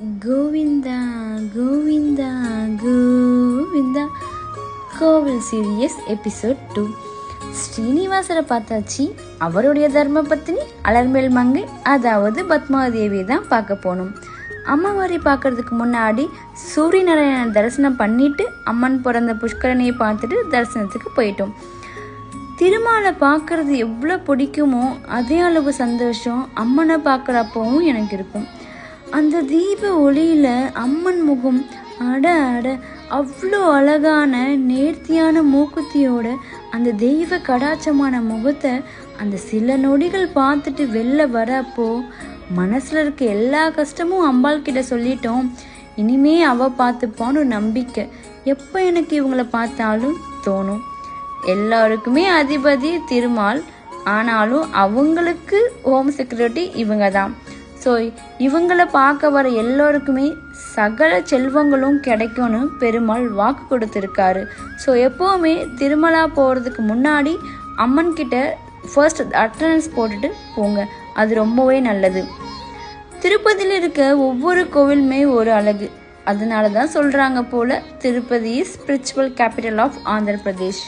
கோவிந்தா கோவிந்தா கோவிந்தா கோவில் serious episode 2. ஸ்ரீனிவாசரை பார்த்தாச்சு. அவருடைய தர்ம பத்தினி அலர்மேல் மங்கை, அதாவது பத்மாதேவியை தான் பார்க்க போனோம். அம்மாவாரி பார்க்கறதுக்கு முன்னாடி சூரியநாராயணன் தரிசனம் பண்ணிட்டு அம்மன் பிறந்த புஷ்கரணியை பார்த்துட்டு தரிசனத்துக்கு போயிட்டோம். திருமாலை பார்க்கறது எவ்வளோ பிடிக்குமோ அதே அளவு சந்தோஷம் அம்மனை பார்க்குறப்பவும் எனக்கு இருக்கும். அந்த தீப ஒளியில் அம்மன் முகம் அட அட அவ்வளோ அழகான நேர்த்தியான மூக்குத்தியோட அந்த தெய்வ கடாட்சமான முகத்தை அந்த சில நொடிகள் பார்த்துட்டு வெளில வரப்போ மனசில் இருக்க எல்லா கஷ்டமும் அம்பாள் கிட்ட சொல்லிட்டோம். இனிமே அவ பார்த்துப்பான்னு நம்பிக்கை எப்போ எனக்கு இவங்கள பார்த்தாலும் தோணும். எல்லாருக்குமே அதிபதி திருமால், ஆனாலும் அவங்களுக்கு ஹோம் செக்யூரிட்டி இவங்க தான். ஸோ இவங்களை பார்க்க வர எல்லோருக்குமே சகல செல்வங்களும் கிடைக்கும்னு பெருமாள் வாக்கு கொடுத்துருக்காரு. ஸோ எப்போவுமே திருமலா போகிறதுக்கு முன்னாடி அம்மன் கிட்ட ஃபர்ஸ்ட் அட்டண்டன்ஸ் போட்டுட்டு போங்க, அது ரொம்பவே நல்லது. திருப்பதியில் இருக்க ஒவ்வொரு கோவிலுமே ஒரு அழகு. அதனால தான் சொல்கிறாங்க போல Tirupati is spiritual capital of Andhra Pradesh.